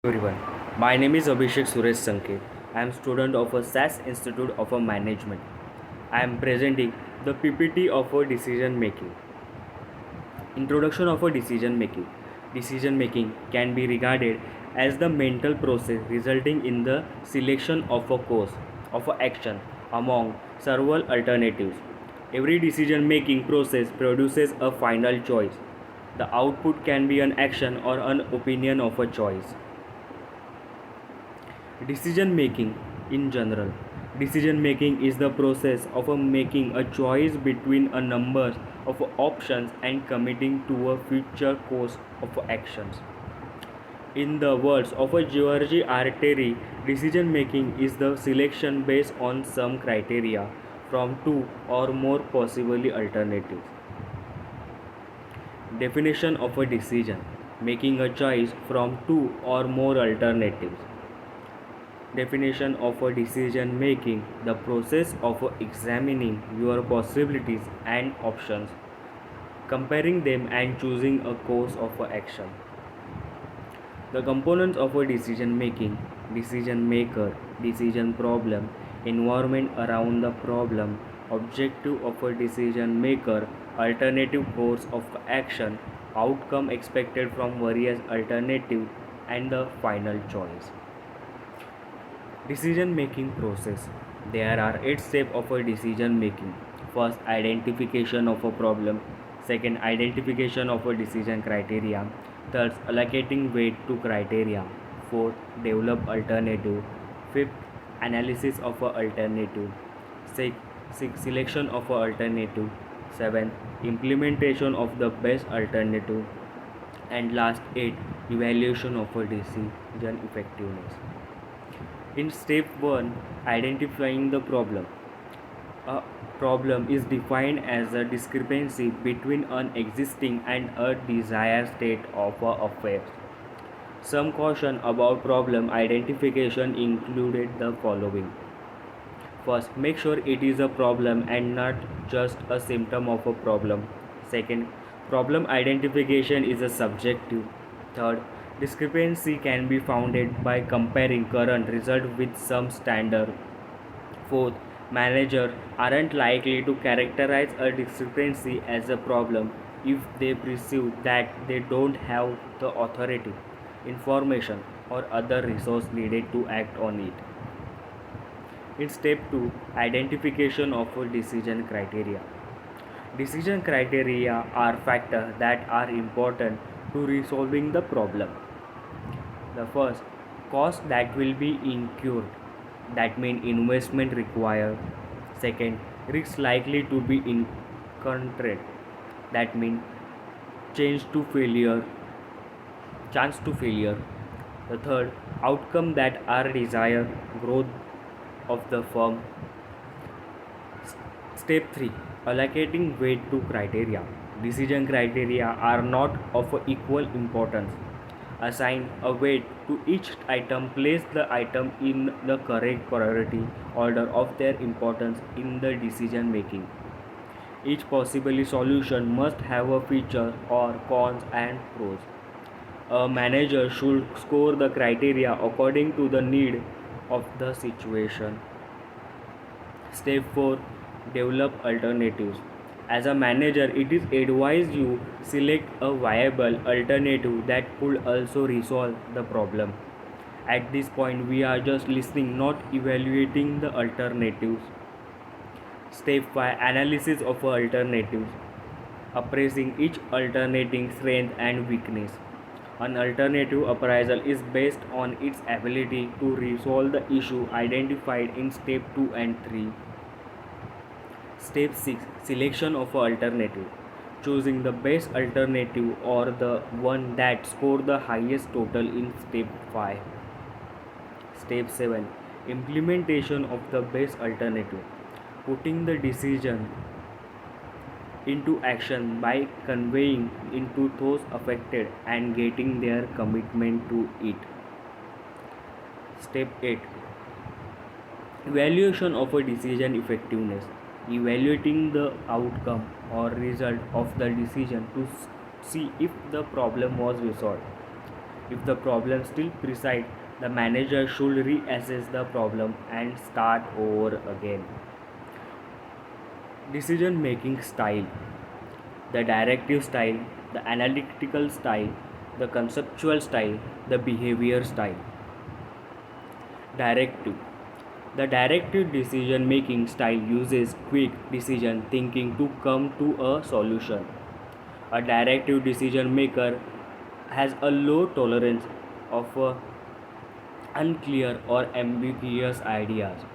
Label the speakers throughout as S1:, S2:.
S1: Everyone, my name is Abhishek Sankhe. I am student of a SAS Institute of a Management. I am presenting the PPT of a decision making. Introduction of a decision making. Decision making can be regarded as the mental process resulting in the selection of a course of a action among several alternatives. Every decision making process produces a final choice. The output can be an action or an opinion of a choice. Decision making in general. Decision making is the process of making a choice between a number of options and committing to a future course of actions. In the words of a George R. Terry, decision making is the selection based on some criteria from two or more possible alternatives. Definition of a decision: making a choice from two or more alternatives. Definition of a decision making: the process of examining your possibilities and options, comparing them and choosing a course of action. The components of a decision making: decision maker, decision problem, environment around the problem, objective of a decision maker, alternative course of action, outcome expected from various alternatives, and the final choice. Decision making process. There are 8 steps of a decision making. First, identification of a problem. Second, identification of a decision criteria. Third, allocating weight to criteria. Fourth, develop alternative. Fifth, analysis of a alternative. Sixth, selection of a alternative. Seventh, implementation of the best alternative. And last, 8, evaluation of a decision effectiveness. In step 1, identifying the problem. A problem is defined as a discrepancy between an existing and a desired state of affairs. Some caution about problem identification included the following. First, make sure it is a problem and not just a symptom of a problem. Second, problem identification is a subjective. Third, discrepancy can be founded by comparing current result with some standard. Fourth, managers aren't likely to characterize a discrepancy as a problem if they perceive that they don't have the authority, information, or other resource needed to act on it. In step 2, identification of a decision criteria. Decision criteria are factors that are important to resolving the problem. The first, cost that will be incurred, that means investment required. Second, risks likely to be encountered, that means change to failure, chance to failure. The third, outcome that are desired, growth of the firm. Step 3, allocating weight to criteria. Decision criteria are not of equal importance. Assign a weight to each item, place the item in the correct priority order of their importance in the decision making. Each possible solution must have a feature or cons and pros. A manager should score the criteria according to the need of the situation. Step 4, develop alternatives. As a manager, it is advised you select a viable alternative that could also resolve the problem. At this point, we are just listening, not evaluating the alternatives. Step 5, analysis of alternatives. Appraising each alternative strength and weakness. An alternative appraisal is based on its ability to resolve the issue identified in step 2 and 3. Step 6, selection of alternative. Choosing the best alternative or the one that scored the highest total in step 5. Step 7, implementation of the best alternative. Putting the decision into action by conveying into those affected and getting their commitment to it. Step 8, evaluation of a decision effectiveness. Evaluating the outcome or result of the decision to see if the problem was resolved. If the problem still persists, the manager should reassess the problem and start over again. Decision making style: the directive style, the analytical style, the conceptual style, the behavior style. Directive: the directive decision making style uses quick decision thinking to come to a solution. A directive decision maker has a low tolerance of unclear or ambiguous ideas.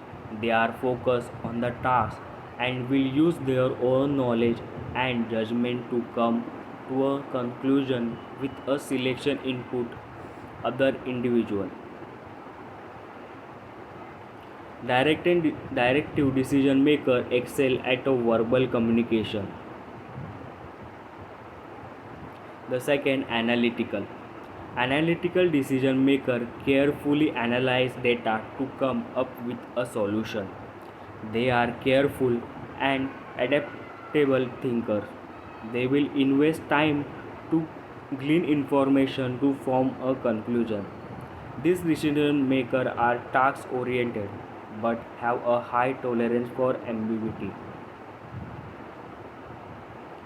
S1: They are focused on the task and will use their own knowledge and judgment to come to a conclusion with a selection input other individual. Directive decision maker excel at a verbal communication. The second, analytical. Analytical decision maker carefully analyze data to come up with a solution. They are careful and adaptable thinkers. They will invest time to glean information to form a conclusion. These decision makers are task oriented but have a high tolerance for ambiguity.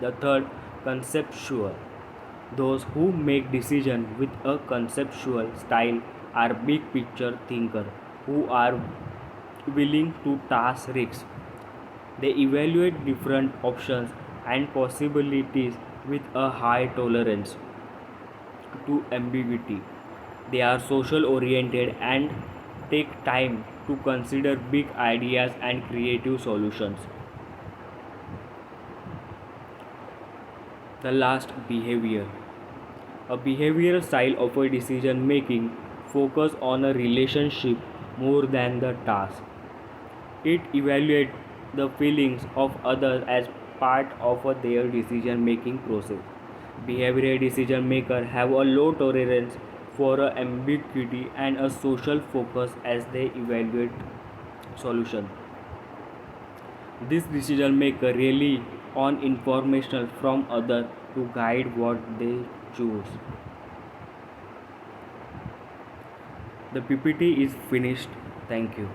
S1: The third, conceptual. Those who make decisions with a conceptual style are big picture thinkers who are willing to take risks. They evaluate different options and possibilities with a high tolerance to ambiguity. They are social oriented and take time to consider big ideas and creative solutions. The last, behavior. A behavioral style of a decision making focus on a relationship more than the task. It evaluates the feelings of others as part of their decision making process. Behavioral decision makers have a low tolerance for ambiguity and a social focus as they evaluate solution. This decision maker rely on information from others to guide what they choose. The PPT is finished. Thank you.